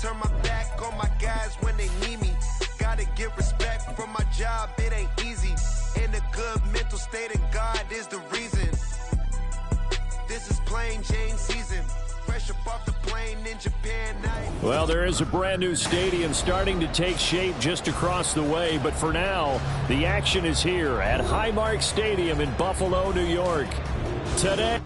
turn my back on my guys when they need me. Gotta get respect from my job, it ain't easy. In a good mental state, and God is the reason. This is plain Jane season. Fresh up off the plane in Japan night. Well, there is a brand new stadium starting to take shape just across the way, but for now, the action is here at Highmark Stadium in Buffalo, New York. Today.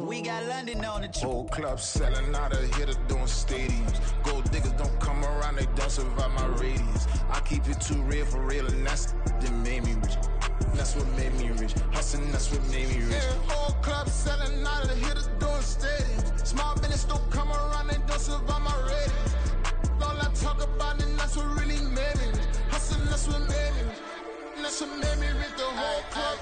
We got London on the whole club selling out of here to doing stadiums. Gold diggers don't come around, they don't survive my radius. I keep it too real for real, and that's that made me rich. That's what made me rich. Hustling, that's what made me rich. Yeah, whole club selling out of here to doing stadiums. Small business don't come around, they don't survive my radius. All I talk about, and that's what really made me rich. Hustling, that's what made me rich. That's what made me rich. The whole club.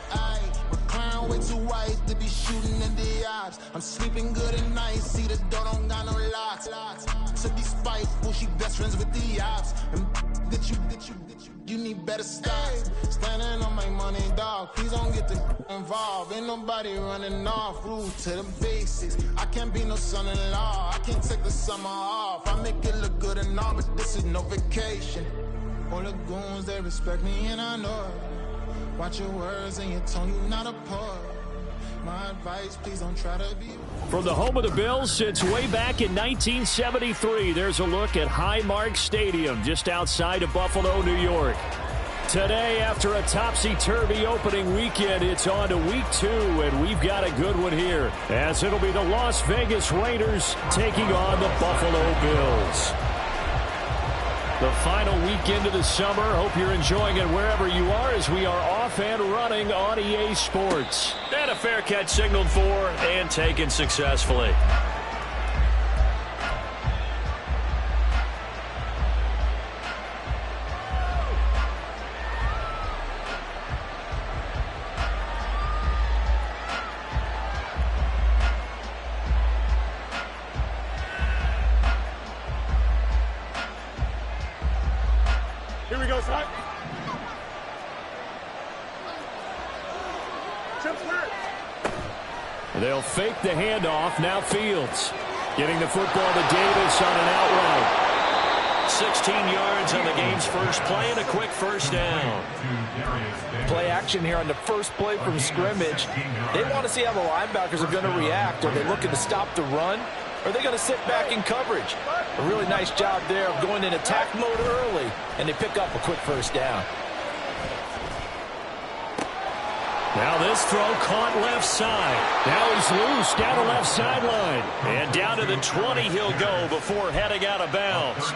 Recline way too white to be shooting in the eyes. I'm sleeping good at night. See the door don't got no locks. To be spiteful, she best friends with the ops. And you need better stocks. Standing on my money, dog. Please don't get involved. Ain't nobody running off. Root to the basics. I can't be no son-in-law. I can't take the summer off. I make it look good and all, but this is no vacation. All the goons, they respect me and I know it. Watch your words and your tone, you not a poet. My advice, please don't try to be. From the home of the Bills since way back in 1973, there's a look at Highmark Stadium just outside of Buffalo, New York. Today, after a topsy-turvy opening weekend, it's on to week 2, and we've got a good one here, as it'll be the Las Vegas Raiders taking on the Buffalo Bills. The final weekend of the summer. Hope you're enjoying it wherever you are as we are off and running on EA Sports. And a fair catch signaled for and taken successfully. Here we go, son. They'll fake the handoff. Now Fields getting the football to Davis on an outright. 16 yards on the game's first play and a quick first down. Play action here on the first play from scrimmage. They want to see how the linebackers are going to react. Are they looking to stop the run? Or are they going to sit back in coverage? A really nice job there of going in attack mode early, and they pick up a quick first down. Now this throw caught left side. Now he's loose down the left sideline. And down to the 20 he'll go before heading out of bounds.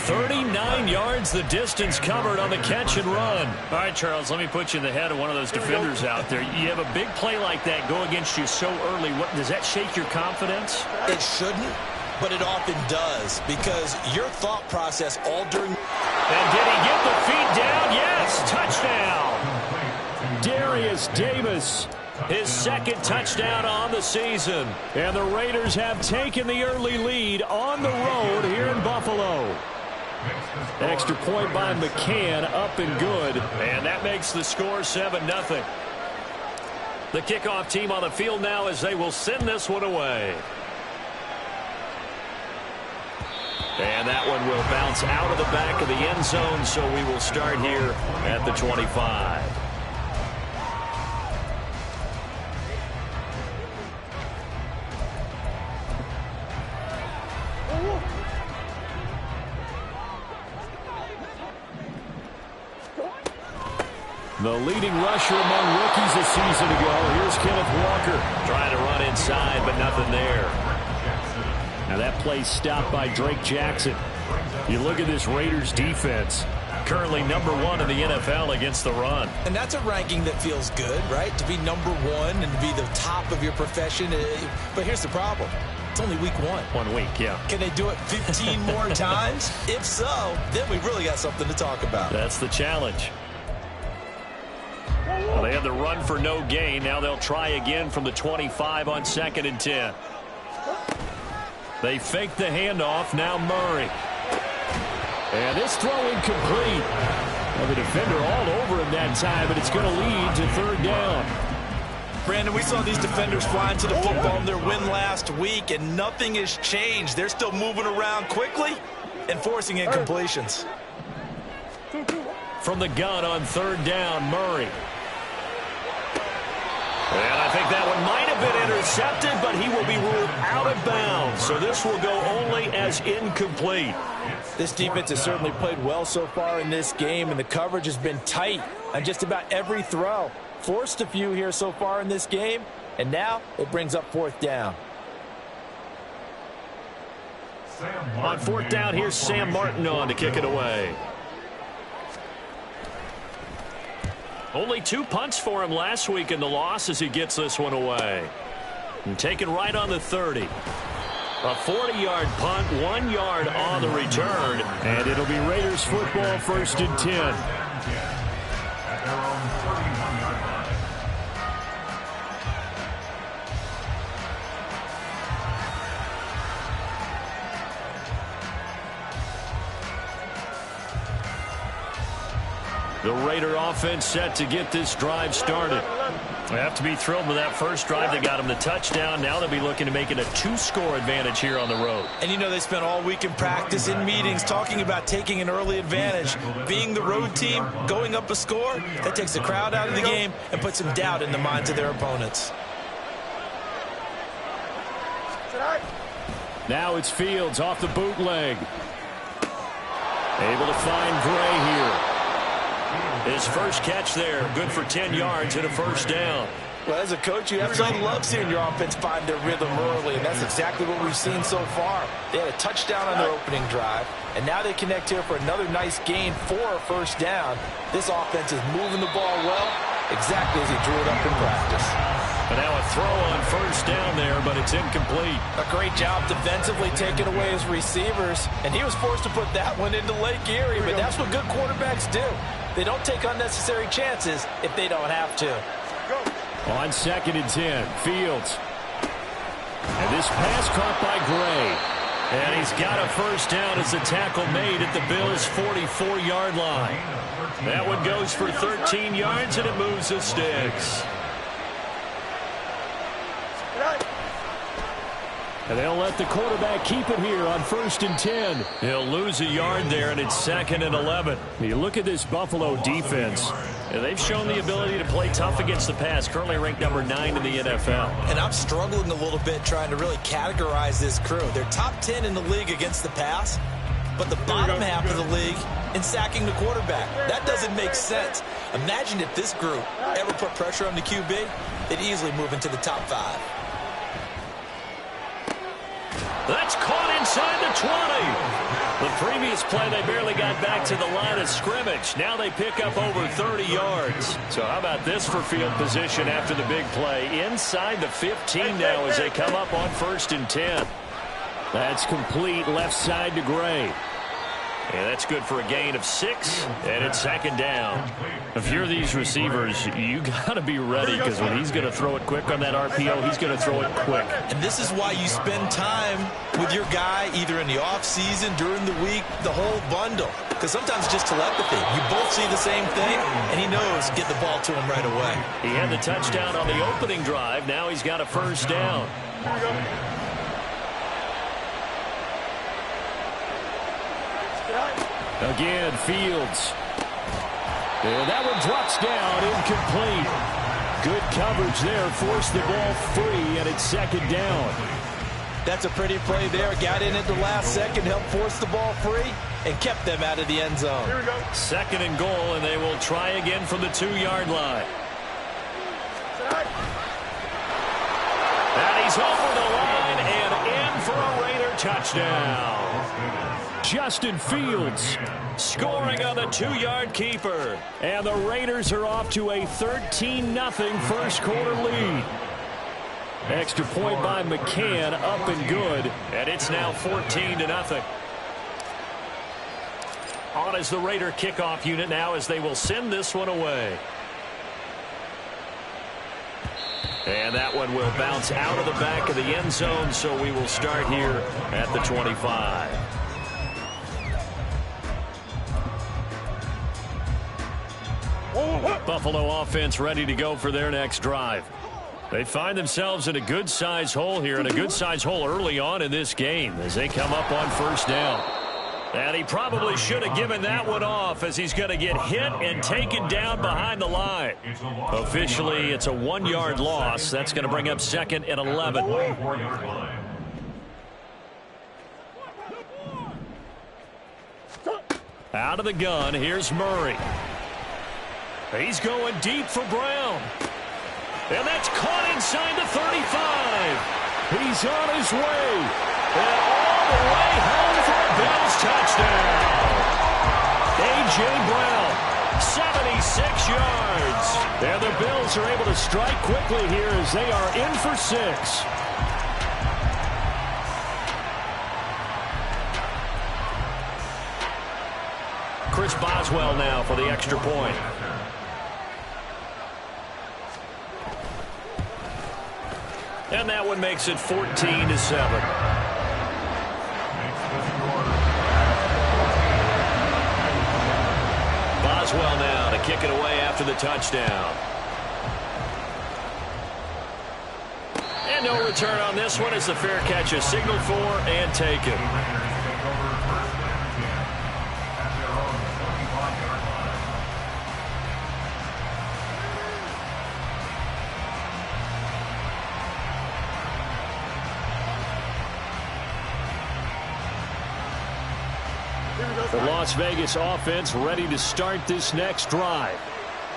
39 yards the distance covered on the catch and run. All right, Charles, let me put you in the head of one of those defenders out there. You have a big play like that go against you so early. What, does that shake your confidence? It shouldn't, but it often does, because your thought process all during... And did he get the feet down? Yes, touchdown. Darius Davis, his second touchdown on the season. And the Raiders have taken the early lead on the road here in Buffalo. Extra point by McCann, up and good. And that makes the score 7-0. The kickoff team on the field now as they will send this one away. And that one will bounce out of the back of the end zone, so we will start here at the 25. The leading rusher among rookies a season ago. Here's Kenneth Walker trying to run inside, but nothing there. Now that play stopped by Drake Jackson. You look at this Raiders defense, currently #1 in the NFL against the run. And that's a ranking that feels good, right? To be #1 and to be the top of your profession. But here's the problem. It's only week 1. 1 week, yeah. Can they do it 15 more times? If so, then we've really got something to talk about. That's the challenge. Well, they had the run for no gain. Now they'll try again from the 25 on 2nd and 10. They fake the handoff. Now Murray. And this throw incomplete. Well, the defender all over him that time, but it's going to lead to third down. Brandon, we saw these defenders fly into the football in their win last week, and nothing has changed. They're still moving around quickly and forcing incompletions. From the gun on third down, Murray. And I think that one might have been intercepted, but he will be ruled out of bounds. So this will go only as incomplete. This defense has certainly played well so far in this game, and the coverage has been tight on just about every throw. Forced a few here so far in this game, and now it brings up fourth down. On fourth down, here's Sam Martin on to kick it away. Only 2 punts for him last week in the loss as he gets this one away. And taken right on the 30. A 40-yard punt, 1 yard on the return. And it'll be Raiders football, 1st and 10. The Raider offense set to get this drive started. They have to be thrilled with that first drive. They got them the touchdown. Now they'll be looking to make it a 2-score advantage here on the road. And you know they spent all week in practice, in meetings, talking about taking an early advantage. Being the road team, going up a score, that takes the crowd out of the game and puts some doubt in the minds of their opponents. Now it's Fields off the bootleg. Able to find Gray here. His first catch there, good for 10 yards and a first down. Well, as a coach, you absolutely love seeing your offense find their rhythm early, and that's exactly what we've seen so far. They had a touchdown on their opening drive, and now they connect here for another nice gain for a first down. This offense is moving the ball well, exactly as he drew it up in practice. And now a throw on first down there, but it's incomplete. A great job defensively taking away his receivers, and he was forced to put that one into Lake Erie, but that's what good quarterbacks do. They don't take unnecessary chances if they don't have to. On 2nd and 10, Fields. And this pass caught by Gray. And he's got a first down as the tackle made at the Bills' 44-yard line. That one goes for 13 yards, and it moves the sticks. And they'll let the quarterback keep it here on 1st and 10. He'll lose a yard there, and it's 2nd and 11. You look at this Buffalo defense. They've shown the ability to play tough against the pass, currently ranked number 9 in the NFL. And I'm struggling a little bit trying to really categorize this crew. They're top 10 in the league against the pass, but the bottom half of the league in sacking the quarterback. That doesn't make sense. Imagine if this group ever put pressure on the QB, they'd easily move into the top 5. That's caught inside the 20. The previous play, they barely got back to the line of scrimmage. Now they pick up over 30 yards. So how about this for field position after the big play? Inside the 15 now as they come up on 1st and 10. That's complete left side to Gray. And that's good for a gain of 6, and it's 2nd down. If you're these receivers, you got to be ready, because when he's going to throw it quick on that RPO, he's going to throw it quick. And this is why you spend time with your guy either in the offseason, during the week, the whole bundle. Because sometimes it's just telepathy. You both see the same thing, and he knows get the ball to him right away. He had the touchdown on the opening drive. Now he's got a first down. Here we go. Again, Fields. And that one drops down, incomplete. Good coverage there, forced the ball free, and it's 2nd down. That's a pretty play there. Got in at the last second, helped force the ball free, and kept them out of the end zone. Here we go. 2nd and goal, and they will try again from the 2-yard line. And he's over the line and in for a Raider touchdown. Justin Fields scoring on the 2-yard keeper. And the Raiders are off to a 13-0 first quarter lead. Extra point by McCann, up and good. And it's now 14-0. On is the Raider kickoff unit now as they will send this one away. And that one will bounce out of the back of the end zone, so we will start here at the 25. Buffalo offense ready to go for their next drive. They find themselves in a good-sized hole here, and a good-sized hole early on in this game as they come up on first down. And he probably should have given that one off as he's going to get hit and taken down behind the line. Officially, it's a 1-yard loss. That's going to bring up 2nd and 11. Out of the gun, here's Murray. He's going deep for Brown. And that's caught inside the 35. He's on his way. And all the way home for a Bills touchdown. A.J. Brown, 76 yards. And the Bills are able to strike quickly here as they are in for 6. Chris Boswell now for the extra point. And that one makes it 14-7. Boswell now to kick it away after the touchdown. And no return on this one as the fair catch is signaled for and taken. The Las Vegas offense ready to start this next drive.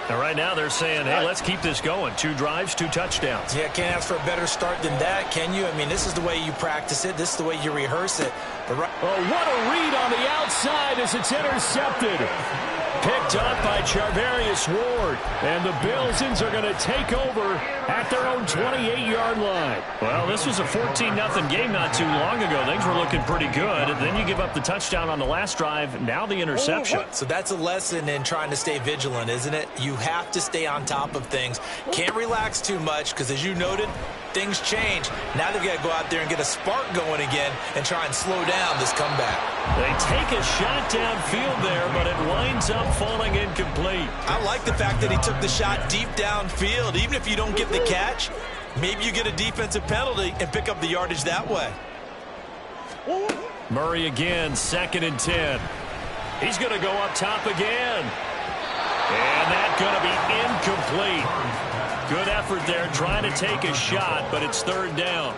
And right now they're saying, hey, let's keep this going. 2 drives, 2 touchdowns. Yeah, can't ask for a better start than that, can you? I mean, this is the way you practice it. This is the way you rehearse it. Oh, what a read on the outside as it's intercepted. Picked up by Charvarius Ward. And the Billsons are going to take over at their own 28-yard line. Well, this was a 14-0 game not too long ago. Things were looking pretty good. And then you give up the touchdown on the last drive. Now the interception. So that's a lesson in trying to stay vigilant, isn't it? You have to stay on top of things. Can't relax too much because, as you noted, things change. Now they've got to go out there and get a spark going again and try and slow down this comeback. They take a shot downfield there, but it winds up falling incomplete. I like the fact that he took the shot deep downfield. Even if you don't get the catch, maybe you get a defensive penalty and pick up the yardage that way. Murray again, 2nd and 10. He's going to go up top again. And that's going to be incomplete. Good effort there trying to take a shot, but it's 3rd down.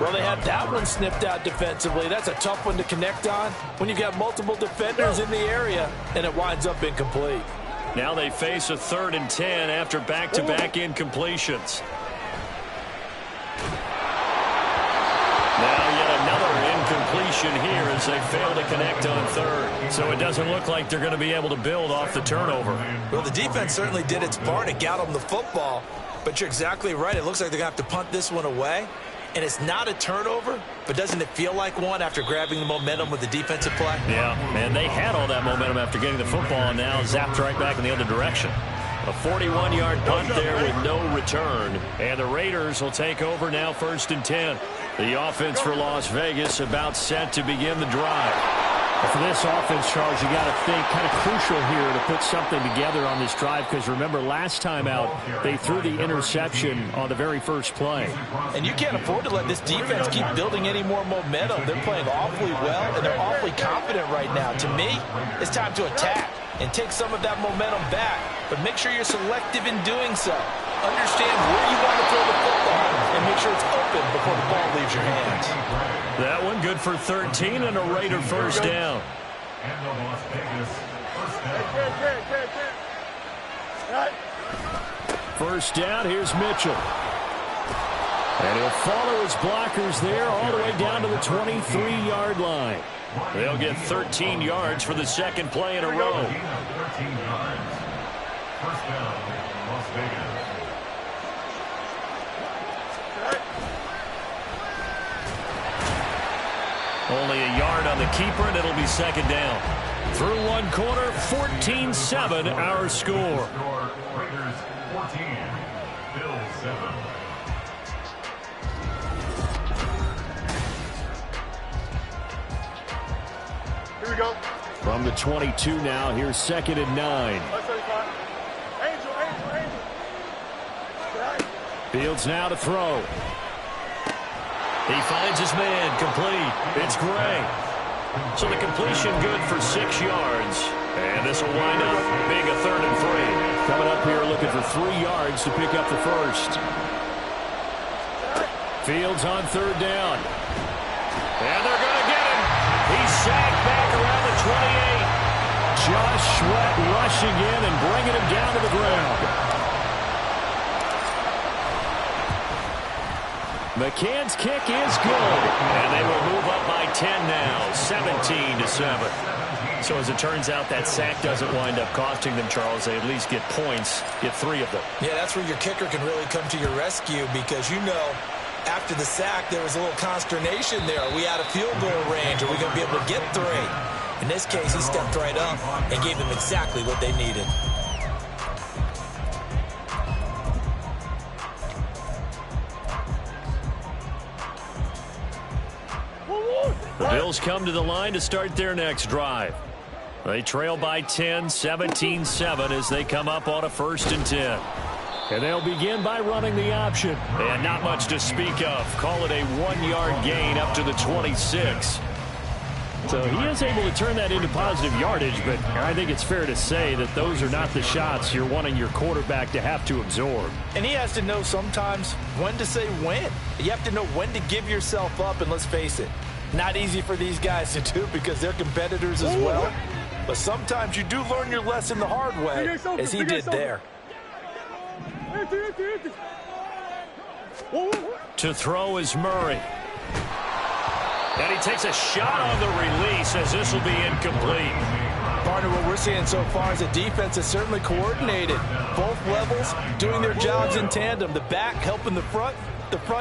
Well, they had that one sniffed out defensively. That's a tough one to connect on when you've got multiple defenders in the area, and it winds up incomplete. Now they face a 3rd and 10 after back-to-back incompletions. Now yet another incompletion here as they fail to connect on 3rd. So it doesn't look like they're going to be able to build off the turnover. Well, the defense certainly did its part to get them the football, but you're exactly right. It looks like they're going to have to punt this one away. And it's not a turnover, but doesn't it feel like one after grabbing the momentum with the defensive play? Yeah, and they had all that momentum after getting the football, and now zapped right back in the other direction. A 41-yard punt there with no return. And the Raiders will take over now 1st and 10. The offense for Las Vegas about set to begin the drive. For this offense, Charles, you got to think kind of crucial here to put something together on this drive because remember last time out they threw the interception on the very first play. And you can't afford to let this defense keep building any more momentum. They're playing awfully well and they're awfully confident right now. To me, it's time to attack and take some of that momentum back, but make sure you're selective in doing so. Understand where you want to throw the football and make sure it's open before the ball leaves your hands. That one good for 13 and a Raider 1st down. First down, here's Mitchell. And he'll follow his blockers there all the way down to the 23-yard line. They'll get 13 yards for the 2nd play in a row. First down, Las Vegas. Only a yard on the keeper, and it'll be 2nd down. Through one quarter, 14-7 our score. Raiders 14, Bills 7. Here we go. From the 22 now, here's 2nd and 9. Fields now to throw. He finds his man, complete. It's Gray. So the completion good for 6 yards. And this will wind up being a 3rd and 3. Coming up here looking for 3 yards to pick up the first. Fields on 3rd down. And they're going to get him. He's sacked back around the 28. Josh Sweat rushing in and bringing him down to the ground. McCann's kick is good. And they will move up by 10 now, 17-7. So as it turns out, that sack doesn't wind up costing them, Charles. They at least get points, get 3 of them. Yeah, that's where your kicker can really come to your rescue because, you know, after the sack, there was a little consternation there. Are we out of field goal range? Are we going to be able to get 3? In this case, he stepped right up and gave them exactly what they needed. The Bills come to the line to start their next drive. They trail by 10, 17-7 as they come up on a 1st and 10. And they'll begin by running the option. And not much to speak of. Call it a 1-yard gain up to the 26. So he is able to turn that into positive yardage, but I think it's fair to say that those are not the shots you're wanting your quarterback to have to absorb. And he has to know sometimes when to say when. You have to know when to give yourself up, and let's face it, not easy for these guys to do because they're competitors as well. But sometimes you do learn your lesson the hard way, as he did there. To throw is Murray. And he takes a shot on the release as this will be incomplete. Partner, what we're seeing so far is the defense is certainly coordinated. Both levels doing their jobs in tandem. The back helping the front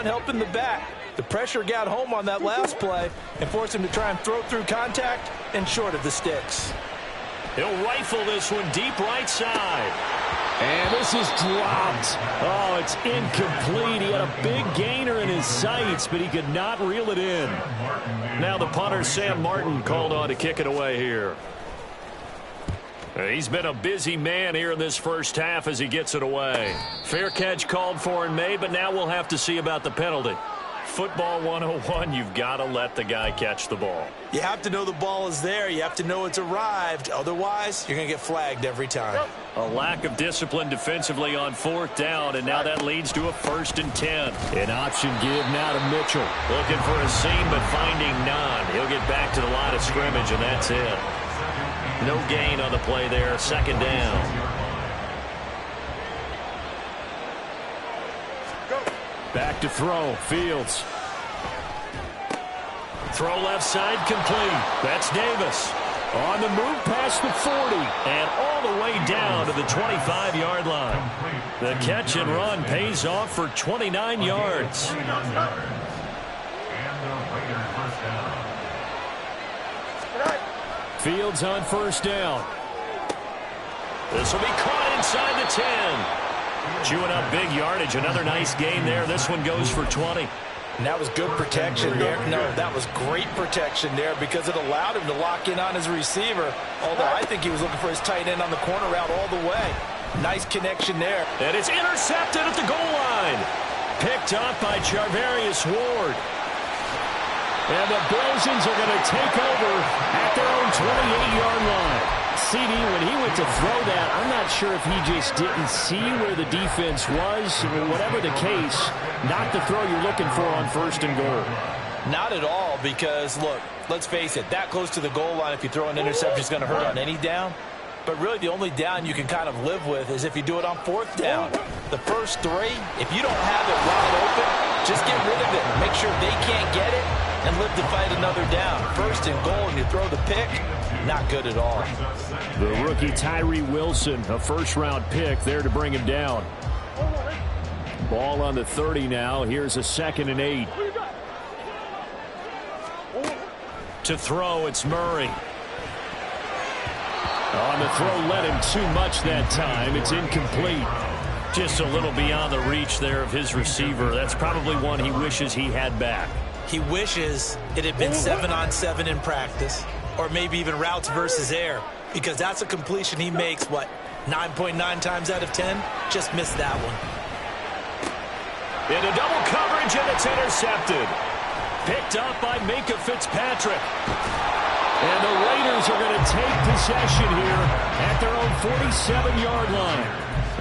helping the back. The pressure got home on that last play and forced him to try and throw through contact and short of the sticks. He'll rifle this one deep right side. And this is dropped. Oh, it's incomplete. He had a big gainer in his sights, but he could not reel it in. Now the punter, Sam Martin, called on to kick it away here. He's been a busy man here in this first half as he gets it away. Fair catch called for and made, but now we'll have to see about the penalty. Football 101, you've got to let the guy catch the ball. You have to know the ball is there. You have to know it's arrived. Otherwise, you're going to get flagged every time. A lack of discipline defensively on 4th down, and now that leads to a 1st and 10. An option give now to Mitchell. Looking for a seam, but finding none. He'll get back to the line of scrimmage, and that's it. No gain on the play there. 2nd down. Back to throw. Fields. Throw left side complete. That's Davis. On the move past the 40 and all the way down to the 25-yard line. The catch and run pays off for 29 yards. Fields on 1st down. This will be caught inside the 10. Chewing up big yardage. Another nice gain there. This one goes for 20. And that was good protection there. No, that was great protection there because it allowed him to lock in on his receiver. Although I think he was looking for his tight end on the corner route all the way. Nice connection there. And it's intercepted at the goal line. Picked up by Charvarius Ward. And the Bills are going to take over at their own 28-yard line. CD, when he went to throw that, I'm not sure if he just didn't see where the defense was. Whatever the case, not the throw you're looking for on 1st and goal. Not at all because, look, let's face it, that close to the goal line, if you throw an interception, is going to hurt on any down. But really the only down you can kind of live with is if you do it on 4th down. The first 3, if you don't have it wide open, just get rid of it. Make sure they can't get it and live to fight another down. 1st and goal and you throw the pick, not good at all. The rookie Tyree Wilson, a 1st-round pick there to bring him down. Ball on the 30 now. Here's a 2nd and 8. To throw, it's Murray. On the throw, let him too much that time. It's incomplete. Just a little beyond the reach there of his receiver. That's probably one he wishes he had back. He wishes it had been 7-on-7 in practice, or maybe even routes versus air, because that's a completion he makes, 9.9 times out of 10? Just missed that one. Into double coverage, and it's intercepted. Picked up by Minkah Fitzpatrick. And the Raiders are going to take possession here at their own 47-yard line.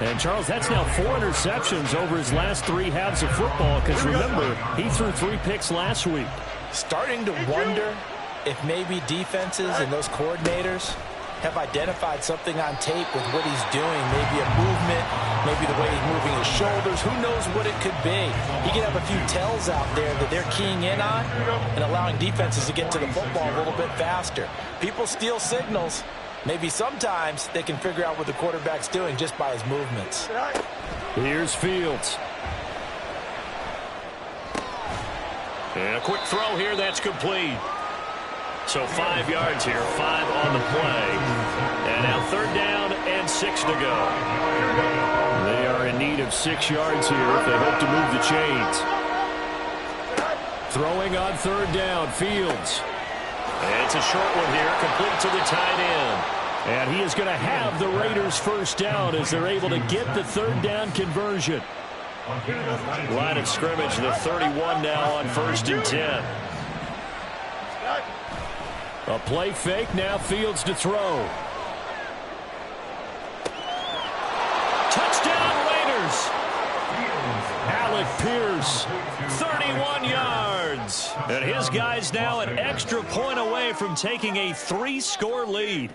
And, Charles, that's now 4 interceptions over his last 3 halves of football because, remember, he threw 3 picks last week. Starting to wonder if maybe defenses and those coordinators have identified something on tape with what he's doing. Maybe a movement, maybe the way he's moving his shoulders. Who knows what it could be? He could have a few tells out there that they're keying in on and allowing defenses to get to the football a little bit faster. People steal signals. Maybe sometimes they can figure out what the quarterback's doing just by his movements. Here's Fields. And a quick throw here, that's complete. So 5 yards here, 5 on the play. And now 3rd down and 6 to go. They are in need of 6 yards here if they hope to move the chains. Throwing on 3rd down, Fields. And it's a short one here, complete to the tight end. And he is going to have the Raiders first down as they're able to get the 3rd down conversion. Line of scrimmage, the 31 now on 1st and 10. A play fake, now Fields to throw. Touchdown Raiders! Alec Pierce. 31 yards. And his guys now an extra point away from taking a 3-score lead.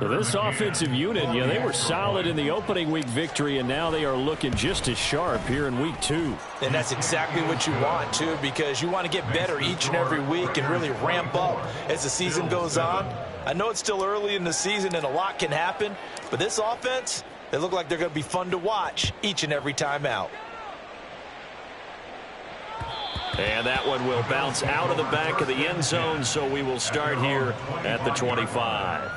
So this offensive unit, they were solid in the opening week victory, and now they are looking just as sharp here in week 2. And that's exactly what you want, too, because you want to get better each and every week and really ramp up as the season goes on. I know it's still early in the season and a lot can happen, but this offense, they look like they're going to be fun to watch each and every time out. And that one will bounce out of the back of the end zone, so we will start here at the 25.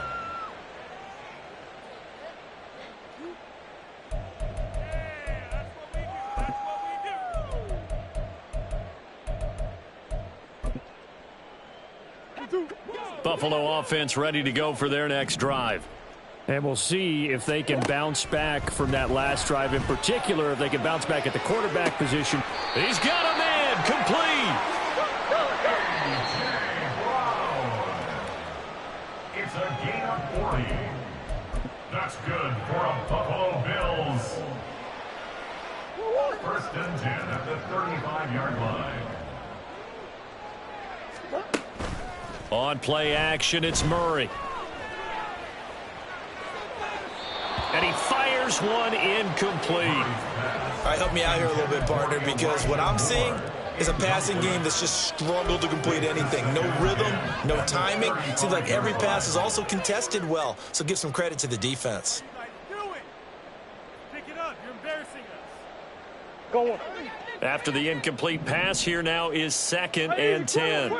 Buffalo offense ready to go for their next drive. And we'll see if they can bounce back from that last drive, in particular, if they can bounce back at the quarterback position. He's got a man, complete. It's a gain of 40. That's good for a Buffalo Bills. 1st and 10 at the 35-yard line. On play action, it's Murray. And he fires one incomplete. All right, help me out here a little bit, partner, because what I'm seeing is a passing game that's just struggled to complete anything. No rhythm, no timing. Seems like every pass is also contested well, so give some credit to the defense. Pick it up. You're embarrassing us. Go on. After the incomplete pass, here now is 2nd and 10.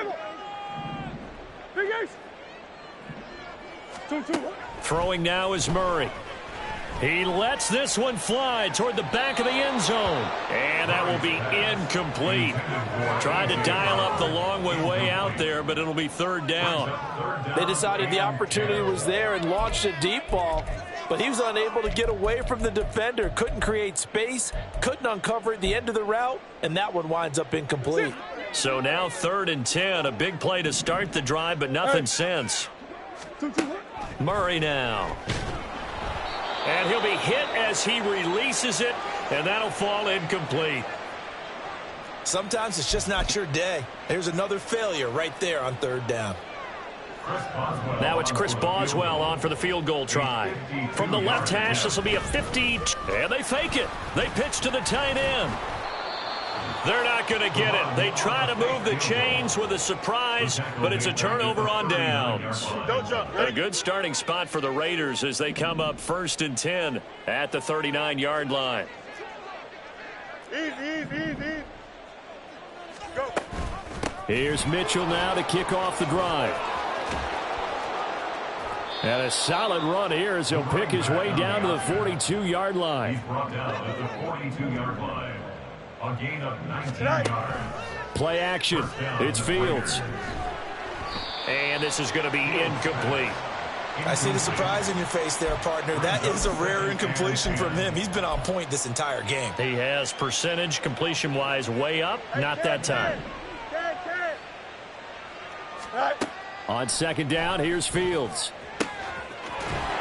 Throwing now is Murray. He lets this one fly toward the back of the end zone. And that will be incomplete. Tried to dial up the long way out there, but it'll be 3rd down. They decided the opportunity was there and launched a deep ball, but he was unable to get away from the defender. Couldn't create space, couldn't uncover at the end of the route, and that one winds up incomplete. So now 3rd and 10, a big play to start the drive, but nothing since. Murray now. And he'll be hit as he releases it, and that'll fall incomplete. Sometimes it's just not your day. There's another failure right there on 3rd down. Now it's Chris Boswell on for the field goal try. From the left hash, this will be a 50. And they fake it. They pitch to the tight end. They're not going to get it. They try to move the chains with a surprise, but it's a turnover on downs. A good starting spot for the Raiders as they come up 1st and 10 at the 39-yard line. Easy. Go. Here's Mitchell now to kick off the drive. And a solid run here as he'll pick his way down to the 42-yard line. He's brought down at the 42-yard line. A gain of 19 yards. Play action. It's Fields. And this is going to be incomplete. I see the surprise in your face there, partner. That is a rare incompletion from him. He's been on point this entire game. He has percentage completion-wise way up. Not that time. On second down, here's Fields.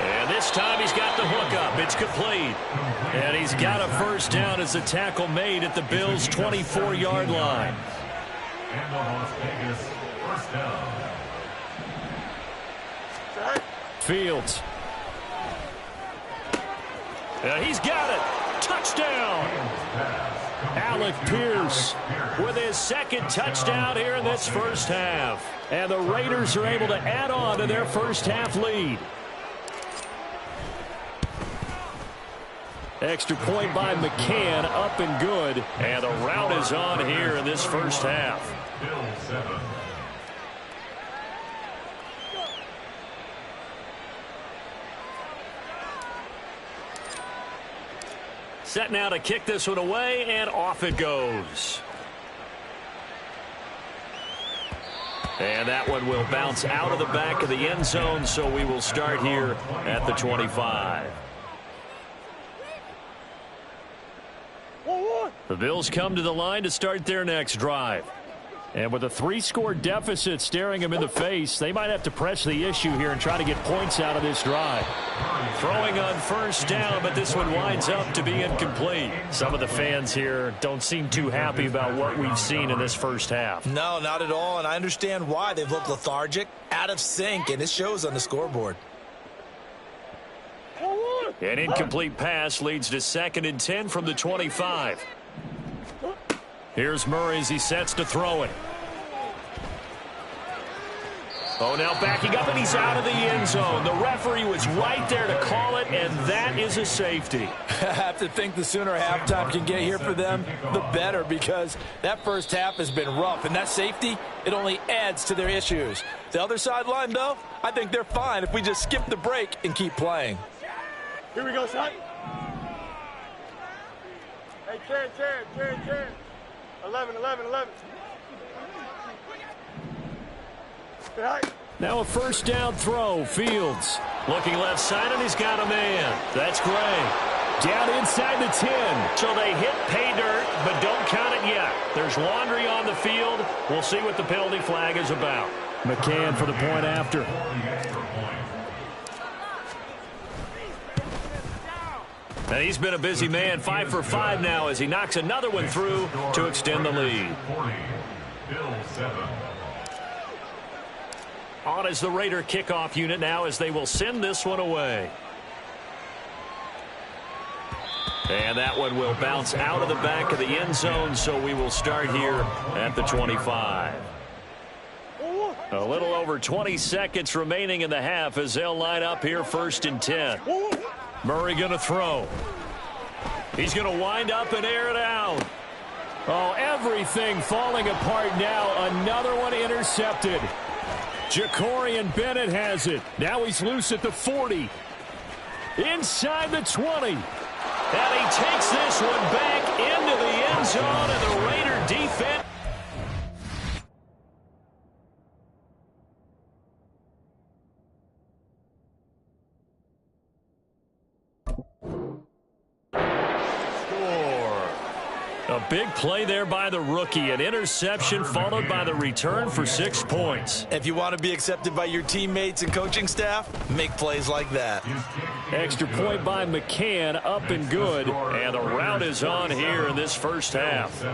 And this time he's got the hook up. It's complete. And he's got a first down as the tackle made at the Bills' 24-yard line. And the Las Vegas first down. Fields. He's got it. Touchdown. Alec Pierce with his second touchdown here in this first half. And the Raiders are able to add on to their first half lead. Extra point by McCann, up and good. And the route is on here in this first half. Bills 7. Set now to kick this one away, and off it goes. And that one will bounce out of the back of the end zone, so we will start here at the 25. The Bills come to the line to start their next drive. And with a 3-score deficit staring them in the face, they might have to press the issue here and try to get points out of this drive. Throwing on first down, but this one winds up to be incomplete. Some of the fans here don't seem too happy about what we've seen in this first half. No, not at all, and I understand why. They've looked lethargic, out of sync, and it shows on the scoreboard. An incomplete pass leads to 2nd and 10 from the 25. Here's Murray as he sets to throw it. Oh, now backing up, and he's out of the end zone. The referee was right there to call it, and that is a safety. I have to think the sooner halftime can get here for them, the better, because that first half has been rough, and that safety, it only adds to their issues. The other sideline, though, I think they're fine if we just skip the break and keep playing. Here we go, son. Hey, Karen. 11. Now a first down throw. Fields. Looking left side, and he's got a man. That's Gray. Down inside the 10. So they hit pay dirt, but don't count it yet. There's laundry on the field. We'll see what the penalty flag is about. McCann for the point after. And he's been a busy man, 5 for 5 now as he knocks another one through to extend the lead. 40. Bills 7. On is the Raider kickoff unit now as they will send this one away. And that one will bounce out of the back of the end zone, so we will start here at the 25. A little over 20 seconds remaining in the half as they'll line up here 1st and 10. Murray going to throw. He's going to wind up and air it out. Oh, everything falling apart now. Another one intercepted. Jacorian Bennett has it. Now he's loose at the 40. Inside the 20. And he takes this one back into the end zone, and the Raider defense. A big play there by the rookie. An interception followed by the return for 6 points. If you want to be accepted by your teammates and coaching staff, make plays like that. Extra point by McCann, up and good. And the route is on here in this first half.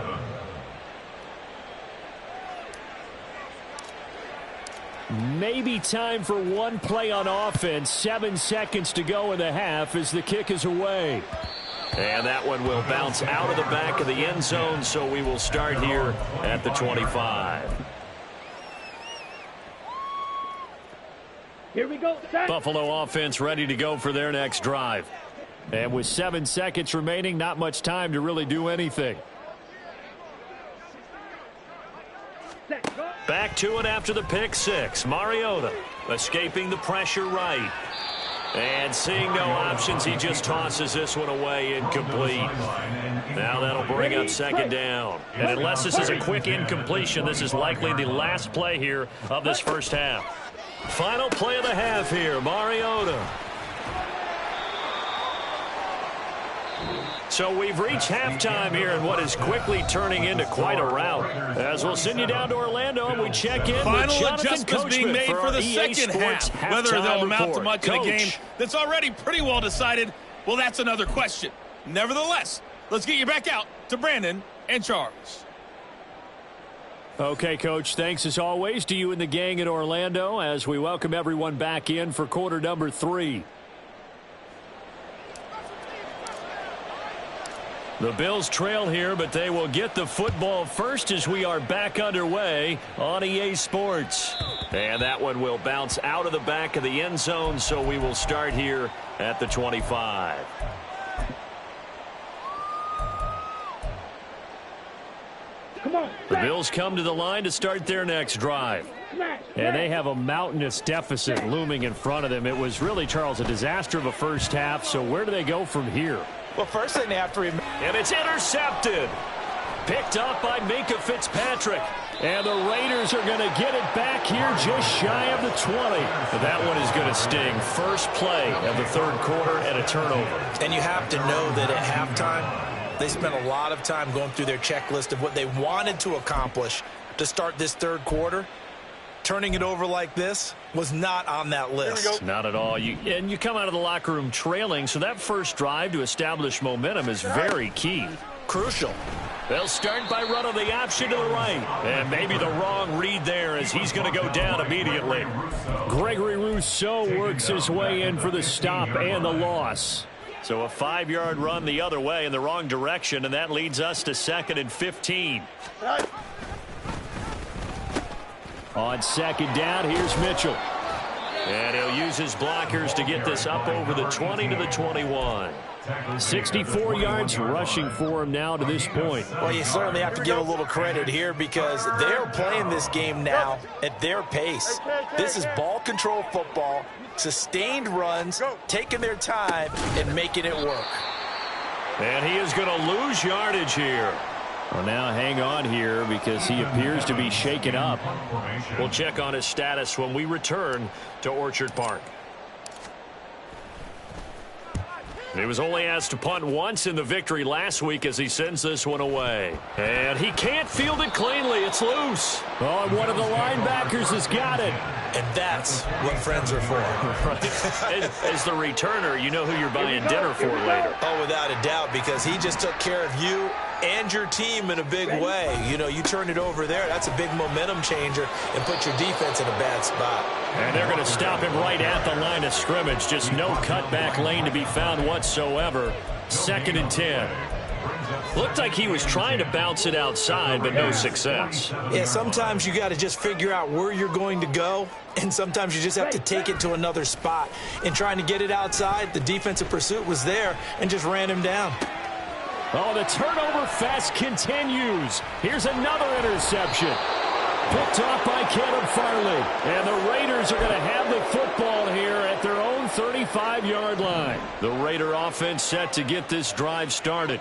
Maybe time for one play on offense. 7 seconds to go in the half as the kick is away. And that one will bounce out of the back of the end zone, so we will start here at the 25. Here we go. Buffalo offense ready to go for their next drive. And with 7 seconds remaining, not much time to really do anything. Back to it after the pick 6. Mariota escaping the pressure right. And seeing no options, he just tosses this one away, incomplete. Now that'll bring up 2nd down. And unless this is a quick incompletion, this is likely the last play here of this first half. Final play of the half here, Mariota. So we've reached halftime here in what is quickly turning into quite a rout. As we'll send you down to Orlando and we check in Final with Jonathan adjustments being made for the second half. Whether they'll amount to much in a game that's already pretty well decided, well, that's another question. Nevertheless, let's get you back out to Brandon and Charles. Okay, Coach, thanks as always to you and the gang in Orlando as we welcome everyone back in for quarter number 3. The Bills trail here, but they will get the football first as we are back underway on EA Sports. And that one will bounce out of the back of the end zone, so we will start here at the 25. The Bills come to the line to start their next drive. And they have a mountainous deficit looming in front of them. It was really, Charles, a disaster of a first half, so where do they go from here? Well, first thing they have to remember. And it's intercepted. Picked up by Minkah Fitzpatrick. And the Raiders are going to get it back here just shy of the 20. But that one is going to sting. First play of the third quarter and a turnover. And you have to know that at halftime, they spent a lot of time going through their checklist of what they wanted to accomplish to start this third quarter. Turning it over like this was not on that list. Not at all. And you come out of the locker room trailing, so that first drive to establish momentum is very key. Crucial. They'll start by running the option to the right. And maybe the wrong read there as he's going to go down immediately. Gregory Rousseau works his way in for the stop and the loss. So a 5-yard run the other way in the wrong direction, and that leads us to 2nd and 15. On second down, here's Mitchell. And he'll use his blockers to get this up over the 20 to the 21. 64 yards rushing for him now to this point. Well, you certainly have to give a little credit here because they're playing this game now at their pace. This is ball control football, sustained runs, taking their time and making it work. And he is going to lose yardage here. Well, now hang on here because he appears to be shaken up. We'll check on his status when we return to Orchard Park. He was only asked to punt once in the victory last week as he sends this one away. And he can't field it cleanly. It's loose. Oh, and one of the linebackers has got it. And that's what friends are for. As the returner, you know who you're buying dinner for later. Oh, without a doubt, because he just took care of you and your team in a big way. You know, you turn it over there, that's a big momentum changer and put your defense in a bad spot. And they're going to stop him right at the line of scrimmage. Just no cutback lane to be found whatsoever. 2nd and 10. Looked like he was trying to bounce it outside, but no success. Yeah, sometimes you got to just figure out where you're going to go, and sometimes you just have to take it to another spot. In trying to get it outside, the defensive pursuit was there and just ran him down. Oh, the turnover fest continues. Here's another interception. Picked off by Caleb Farley. And the Raiders are going to have the football here at their own 35-yard line. The Raider offense set to get this drive started.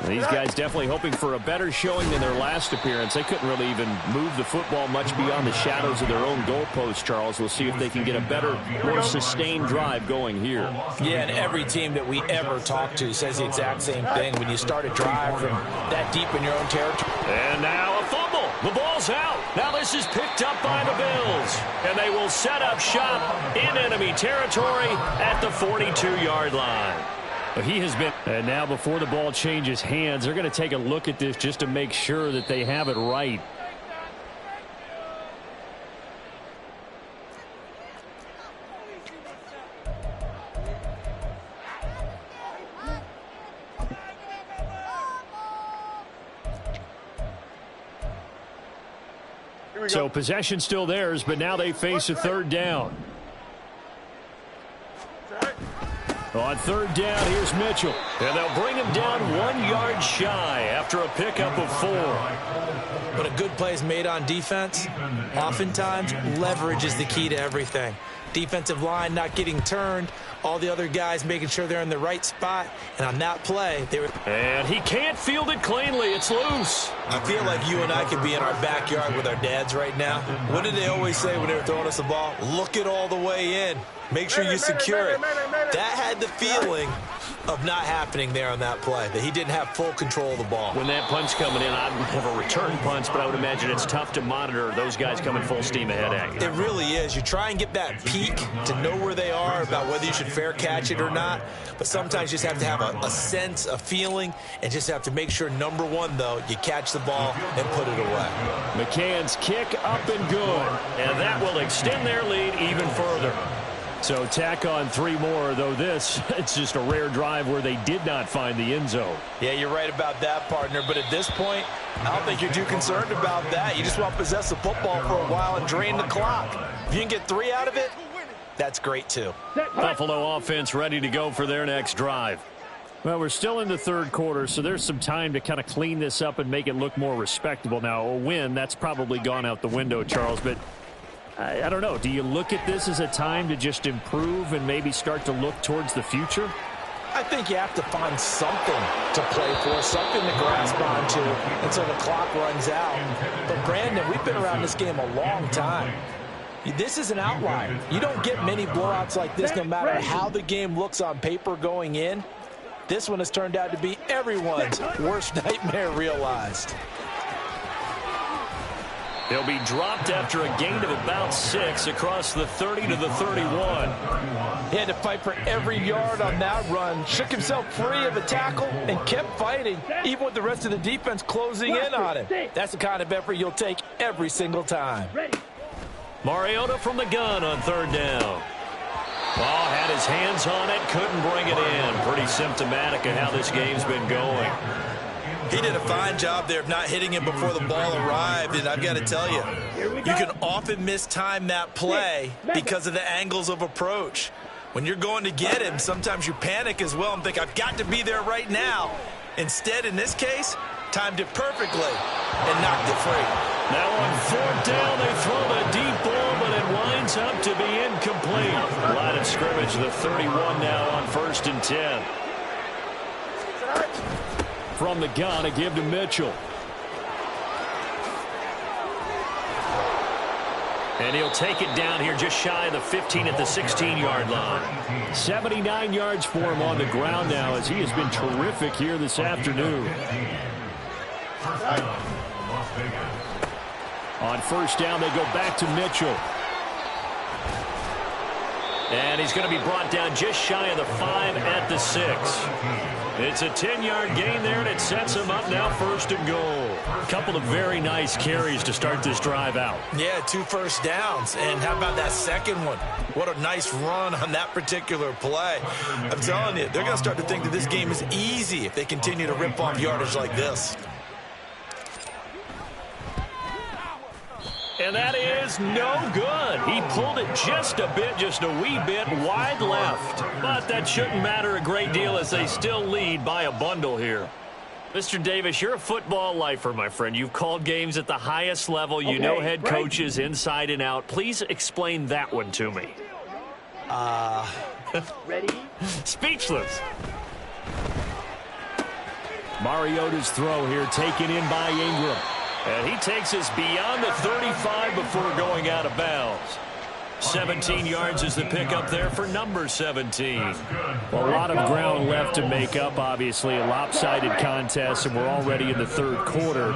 These guys definitely hoping for a better showing than their last appearance. They couldn't really even move the football much beyond the shadows of their own goalpost, Charles. We'll see if they can get a better, more sustained drive going here. Yeah, and every team that we ever talk to says the exact same thing. When you start a drive from that deep in your own territory. And now a fumble. The ball's out. Now this is picked up by the Bills. And they will set up shop in enemy territory at the 42-yard line. He has been, and now before the ball changes hands, they're going to take a look at this just to make sure that they have it right. So possession still theirs, but now they face a third down. On third down, here's Mitchell. And they'll bring him down 1 yard shy after a pickup of 4. When a good play is made on defense, oftentimes leverage is the key to everything. Defensive line not getting turned, all the other guys making sure they're in the right spot. And on that play, they were... And he can't field it cleanly. It's loose. I feel like you and I could be in our backyard with our dads right now. What did they always say when they were throwing us the ball? Look it all the way in. Make sure you secure it. That had the feeling of not happening there on that play, that he didn't have full control of the ball. When that punch coming in, I have a return punch, but I would imagine it's tough to monitor those guys coming full steam ahead at you. It really is. You try and get that peek to know where they are, about whether you should fair catch it or not, but sometimes you just have to have a sense, a feeling, and just have to make sure, number one, though, you catch the ball and put it away. McCann's kick up and good, and that will extend their lead even further. So tack on 3 more, though this, it's just a rare drive where they did not find the end zone. Yeah, you're right about that, partner. But at this point, I don't think you're too concerned about that. You just want to possess the football for a while and drain the clock. If you can get 3 out of it, that's great, too. Buffalo offense ready to go for their next drive. Well, we're still in the third quarter, so there's some time to kind of clean this up and make it look more respectable. Now, a win, that's probably gone out the window, Charles, but I don't know. Do you look at this as a time to just improve and maybe start to look towards the future? I think you have to find something to play for, something to grasp onto until the clock runs out. But, Brandon, we've been around this game a long time. This is an outlier. You don't get many blowouts like this no matter how the game looks on paper going in. This one has turned out to be everyone's worst nightmare realized. He'll be dropped after a gain of about 6 across the 30 to the 31. He had to fight for every yard on that run. Shook himself free of a tackle and kept fighting, even with the rest of the defense closing in on him. That's the kind of effort you'll take every single time. Mariota from the gun on 3rd down. Ball had his hands on it, couldn't bring it in. Pretty symptomatic of how this game's been going. He did a fine job there of not hitting him before the ball arrived, and I've got to tell you, you can often mistime that play because of the angles of approach. When you're going to get him, sometimes you panic as well and think, I've got to be there right now. Instead, in this case, timed it perfectly and knocked it free. Now on 4th down, they throw the deep ball, but it winds up to be incomplete. Line of scrimmage, the 31 now on 1st and 10. From the gun, a give to Mitchell. And he'll take it down here just shy of the 15 at the 16-yard line. 79 yards for him on the ground now as he has been terrific here this afternoon. On 1st down, they go back to Mitchell. And he's going to be brought down just shy of the 5 at the 6. It's a 10-yard gain there, and it sets him up now 1st and goal. A couple of very nice carries to start this drive out. Yeah, 2 first downs. And how about that second one? What a nice run on that particular play. I'm telling you, they're going to start to think that this game is easy if they continue to rip off yardage like this. And that is no good. He pulled it just a bit, just a wee bit wide left. But that shouldn't matter a great deal as they still lead by a bundle here. Mr. Davis, you're a football lifer, my friend. You've called games at the highest level. You know head coaches inside and out. Please explain that one to me. Ready? Speechless. Mariota's throw here taken in by Ingram. And he takes us beyond the 35 before going out of bounds. 17 yards is the pickup there for number 17. Well, a lot of ground left to make up, obviously. A lopsided contest, and we're already in the 3rd quarter.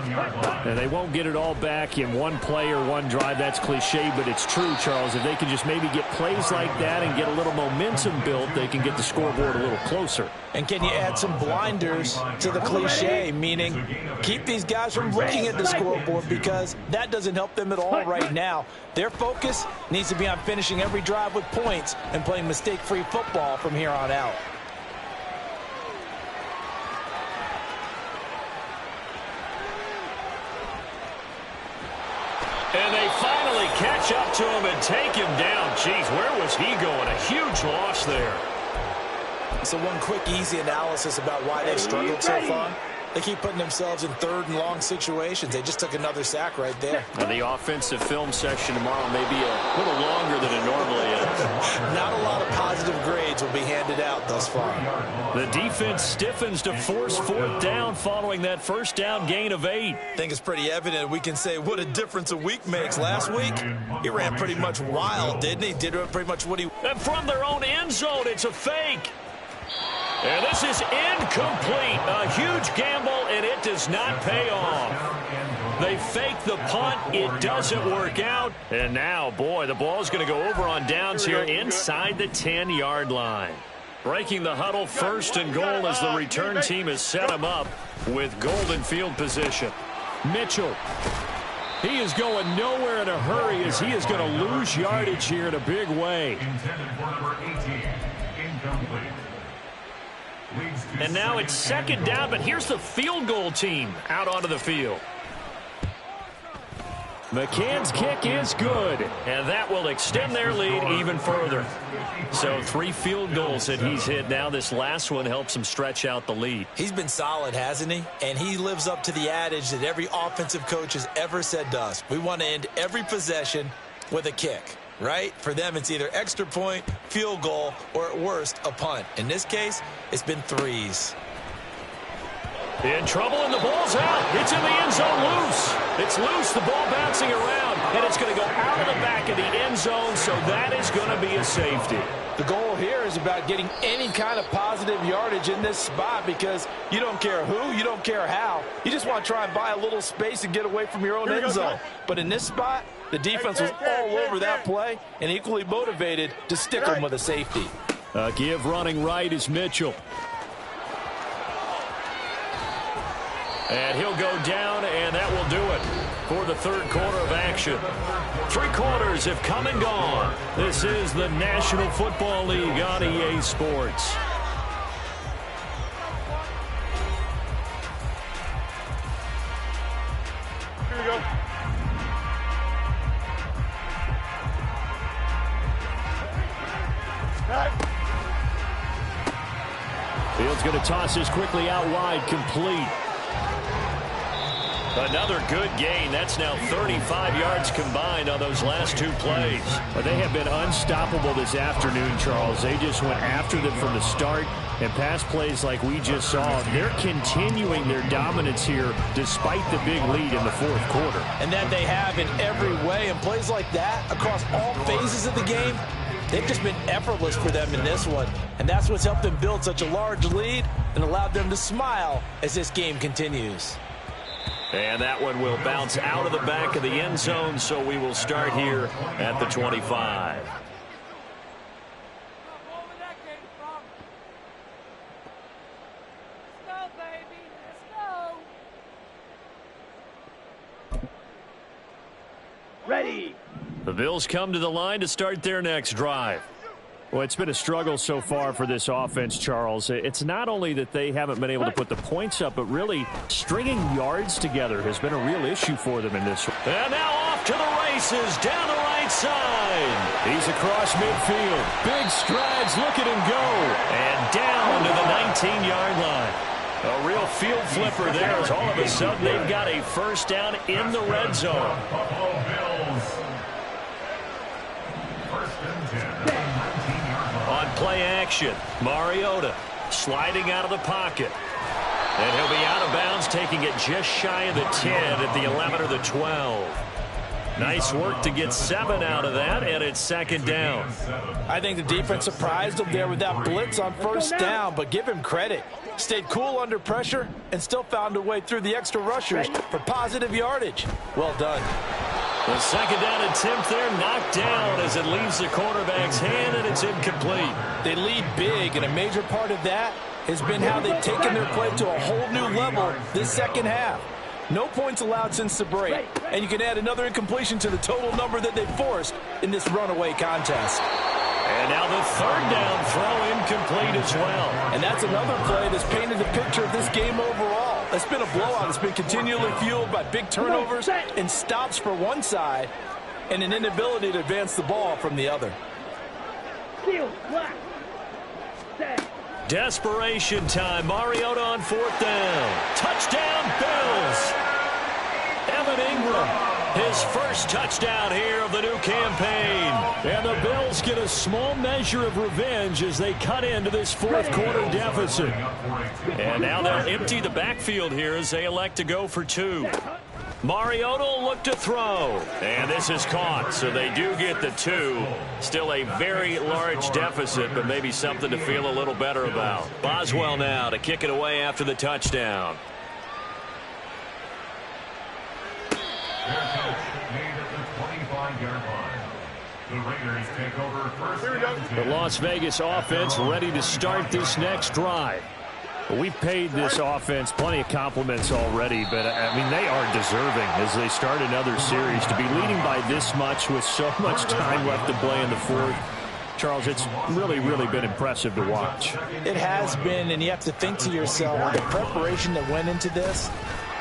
And they won't get it all back in one play or one drive. That's cliche, but it's true, Charles. If they can just maybe get plays like that and get a little momentum built, they can get the scoreboard a little closer. And can you add some blinders to the cliche, meaning keep these guys from looking at the scoreboard, because that doesn't help them at all right now. Their focus needs to be on finishing every drive with points and playing mistake-free football from here on out. And they finally catch up to him and take him down. Jeez, where was he going? A huge loss there. So one quick, easy analysis about why they've struggled so far. They keep putting themselves in 3rd and long situations. They just took another sack right there. And the offensive film section tomorrow may be a little longer than it normally is. Not a lot of positive grades will be handed out thus far. The defense stiffens to force 4th down following that first down gain of 8. I think it's pretty evident we can say what a difference a week makes. Last week, he ran pretty much wild, didn't he? Did pretty much what he... And from their own end zone, it's a fake. And this is incomplete. A huge gamble, and it does not pay off. They fake the punt. It doesn't work out. And now, boy, the ball's going to go over on downs here inside the 10-yard line. Breaking the huddle, 1st and goal as the return team has set him up with golden field position. Mitchell. He is going nowhere in a hurry as he is going to lose yardage here in a big way. And now it's 2nd down, but here's the field goal team out onto the field. McCann's kick is good, and that will extend their lead even further. So 3 field goals that he's hit now. This last one helps him stretch out the lead. He's been solid, hasn't he? And he lives up to the adage that every offensive coach has ever said to us. We want to end every possession with a kick, right? For them, it's either extra point, field goal, or at worst, a punt. In this case, it's been 3s. In trouble, and the ball's out. It's in the end zone loose. It's loose, the ball bouncing around, and it's going to go out of the back of the end zone, so that is going to be a safety. The goal here is about getting any kind of positive yardage in this spot because you don't care who, you don't care how. You just want to try and buy a little space and get away from your own end zone. But in this spot, the defense was all over that play and equally motivated to stick them with a safety. Give running right is Mitchell. And he'll go down, and that will do it for the 3rd quarter of action. 3 quarters have come and gone. This is the National Football League on EA Sports. Here we go. Fields going to toss this quickly out wide, complete. Another good gain. That's now 35 yards combined on those last 2 plays. But they have been unstoppable this afternoon, Charles. They just went after them from the start. And pass plays like we just saw, they're continuing their dominance here despite the big lead in the 4th quarter. And that they have in every way. And plays like that across all phases of the game, they've just been effortless for them in this one. And that's what's helped them build such a large lead and allowed them to smile as this game continues. And that one will bounce out of the back of the end zone, so we will start here at the 25. Ready. The Bills come to the line to start their next drive. Well, it's been a struggle so far for this offense, Charles. It's not only that they haven't been able to put the points up, but really stringing yards together has been a real issue for them in this one. And now off to the races down the right side. He's across midfield. Big strides, look at him go. And down to the 19-yard line. A real field flipper there as all of a sudden they've got a first down in the red zone. On play action, Mariota sliding out of the pocket. And he'll be out of bounds, taking it just shy of the 10 at the 11 or the 12. Nice work to get 7 out of that, and it's 2nd down. I think the defense surprised him there with that blitz on first down, but give him credit. Stayed cool under pressure and still found a way through the extra rushers for positive yardage. Well done. The 2nd down attempt there knocked down as it leaves the quarterback's hand, and it's incomplete. They lead big, and a major part of that has been how they've taken their play to a whole new level this second half. No points allowed since the break, and you can add another incompletion to the total number that they forced in this runaway contest. And now the 3rd down throw incomplete as well. And that's another play that's painted the picture of this game overall. It's been a blowout. It's been continually fueled by big turnovers and stops for one side and an inability to advance the ball from the other. Desperation time. Mariota on 4th down. Touchdown, Bills. Evan Ingram His first touchdown here of the new campaign. And the Bills get a small measure of revenge as they cut into this fourth quarter deficit. And now they'll empty the backfield here as they elect to go for 2. Mariota will look to throw. And this is caught, so they do get the 2. Still a very large deficit, but maybe something to feel a little better about. Boswell now to kick it away after the touchdown. The Las Vegas offense ready to start this next drive. We've paid this offense plenty of compliments already, but, I mean, they are deserving as they start another series. To be leading by this much with so much time left to play in the fourth, Charles, it's really, really been impressive to watch. It has been, and you have to think to yourself, the preparation that went into this,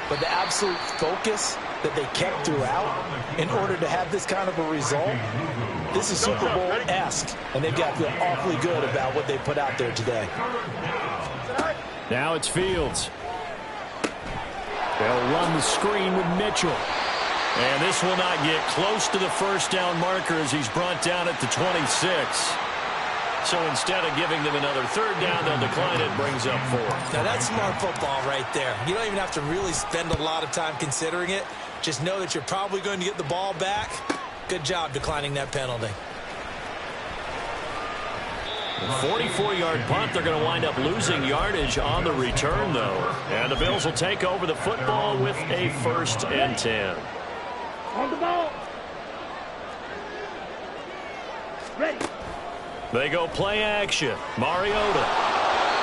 but the absolute focus that they kept throughout in order to have this kind of a result. This is Super Bowl-esque, and they've got to feel awfully good about what they put out there today. Now it's Fields. They'll run the screen with Mitchell. And this will not get close to the first down marker as he's brought down at the 26. So instead of giving them another third down, they'll decline it, brings up 4. Now that's smart football right there. You don't even have to really spend a lot of time considering it. Just know that you're probably going to get the ball back. Good job declining that penalty. 44-yard punt. They're going to wind up losing yardage on the return, though. And the Bills will take over the football with a 1st and 10. On the ball. Ready. They go play action. Mariota.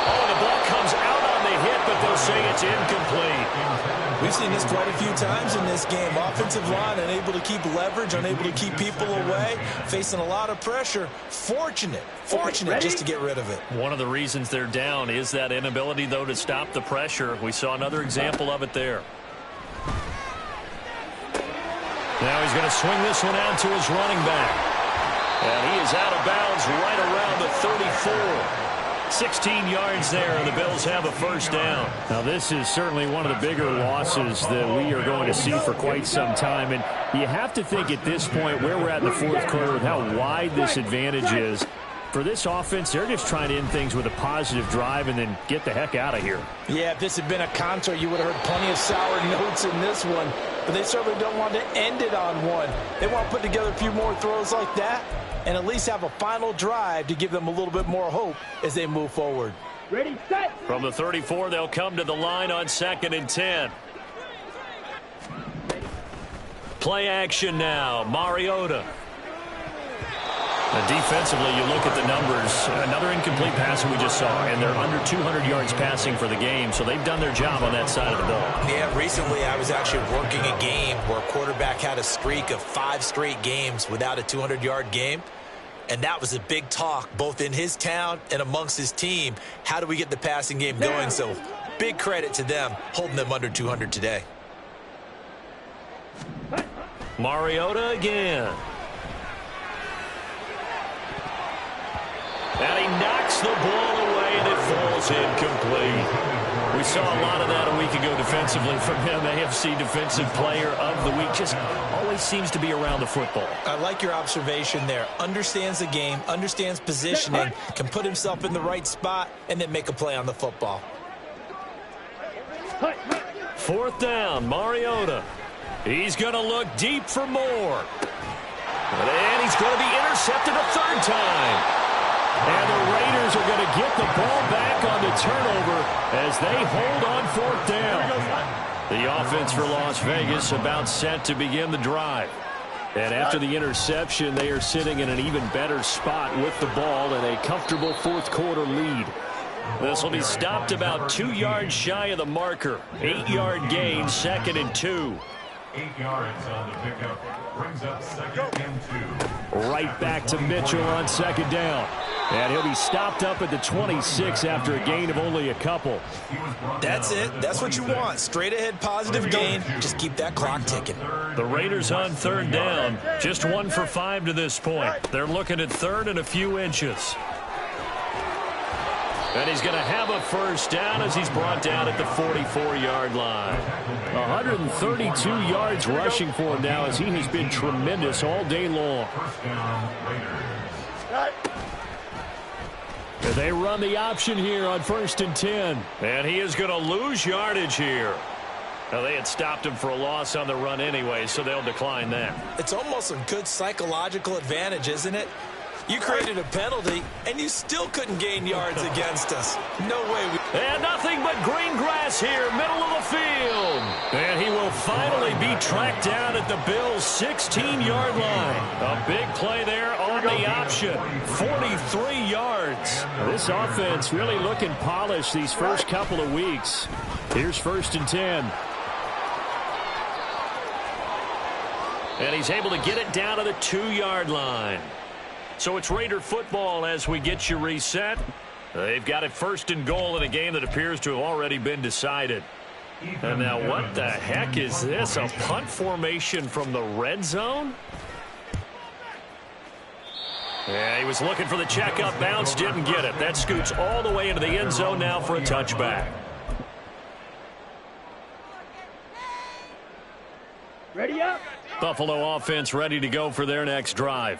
Oh, the ball comes out on the hit, but they'll say it's incomplete. We've seen this quite a few times in this game. Offensive line unable to keep leverage, unable to keep people away, facing a lot of pressure. Fortunate just to get rid of it. One of the reasons they're down is that inability, though, to stop the pressure. We saw another example of it there. Now he's going to swing this one out to his running back. And he is out of bounds right around the 34. 16 yards there, and the Bills have a 1st down. Now, this is certainly one of the bigger losses that we are going to see for quite some time. And you have to think at this point where we're at in the fourth quarter with how wide this advantage is. For this offense, they're just trying to end things with a positive drive and then get the heck out of here. Yeah, if this had been a concert, you would have heard plenty of sour notes in this one. But they certainly don't want to end it on one. They want to put together a few more throws like that and at least have a final drive to give them a little bit more hope as they move forward. Ready, set. From the 34, they'll come to the line on 2nd and 10. Play action now. Mariota. And defensively, you look at the numbers. Another incomplete pass that we just saw, and they're under 200 yards passing for the game, so they've done their job on that side of the ball. Yeah, recently I was actually working a game where a quarterback had a streak of 5 straight games without a 200-yard game. And that was a big talk, both in his town and amongst his team. How do we get the passing game going? So big credit to them, holding them under 200 today. Mariota again. And he knocks the ball away, and it falls incomplete. We saw a lot of that a week ago defensively from him. AFC Defensive Player of the Week. Just always seems to be around the football. I like your observation there. Understands the game, understands positioning, can put himself in the right spot, and then make a play on the football. 4th down, Mariota. He's going to look deep for more. And he's going to be intercepted a 3rd time. And the Raiders are going to get the ball back on the turnover as they hold on 4th down. The offense for Las Vegas about set to begin the drive. And after the interception, they are sitting in an even better spot with the ball and a comfortable 4th quarter lead. This will be stopped about 2 yards shy of the marker. 8-yard gain, 2nd and 2. 8 yards on the pickup. Brings up 2nd and 2. Right back to Mitchell on 2nd down. And he'll be stopped up at the 26 after a gain of only a couple. That's it. That's what you want. Straight ahead positive gain. Just keep that clock ticking. The Raiders on 3rd down. Just 1 for 5 to this point. They're looking at 3rd and a few inches. And he's going to have a first down as he's brought down at the 44-yard line. 132 yards rushing for him now as he has been tremendous all day long. They run the option here on 1st and 10. And he is going to lose yardage here. Now, they had stopped him for a loss on the run anyway, so they'll decline that. It's almost a good psychological advantage, isn't it? You created a penalty, and you still couldn't gain yards against us. No way. And nothing but green grass here, middle of the field. And he will finally be tracked down at the Bills' 16-yard line. A big play there on the option. 43 yards. This offense really looking polished these first couple of weeks. Here's 1st and 10. And he's able to get it down to the 2-yard line. So it's Raider football as we get you reset. They've got it 1st and goal in a game that appears to have already been decided. And now what the heck is this? A punt formation from the red zone? Yeah, he was looking for the checkup bounce, didn't get it. That scoots all the way into the end zone now for a touchback. Ready up. Buffalo offense ready to go for their next drive.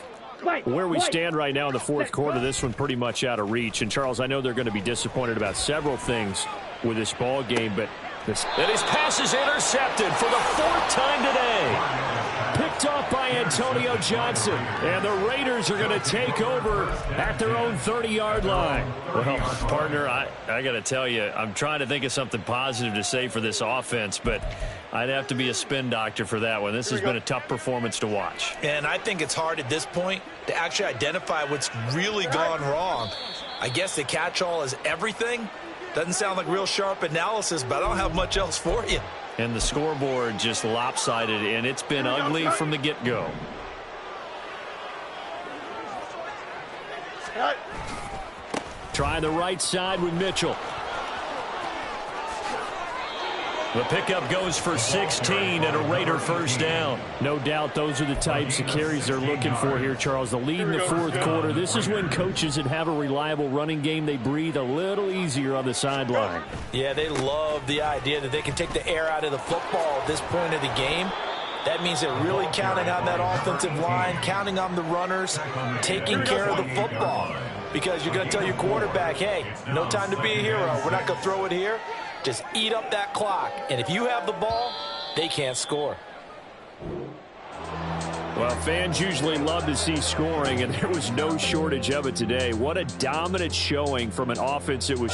Where we stand right now in the 4th quarter, this one pretty much out of reach. And, Charles, I know they're going to be disappointed about several things with this ball game, but this... And his pass is intercepted for the 4th time today. Picked off by Antonio Johnson. And the Raiders are going to take over at their own 30-yard line. Well, partner, I got to tell you, I'm trying to think of something positive to say for this offense, but I'd have to be a spin doctor for that one. This has been a tough performance to watch. And I think it's hard at this point to actually identify what's really gone wrong. I guess the catch-all is everything. Doesn't sound like real sharp analysis, but I don't have much else for you. And the scoreboard just lopsided, and it's been ugly from the get-go. Try the right side with Mitchell. The pickup goes for 16 and a Raider 1st down. No doubt those are the types of carries they're looking for here, Charles. The lead in the 4th quarter. This is when coaches that have a reliable running game, they breathe a little easier on the sideline. Yeah, they love the idea that they can take the air out of the football at this point of the game. That means they're really counting on that offensive line, counting on the runners, taking care of the football. Because you're going to tell your quarterback, hey, no time to be a hero. We're not going to throw it here. Just eat up that clock. And if you have the ball, they can't score. Well, fans usually love to see scoring, and there was no shortage of it today. What a dominant showing from an offense that was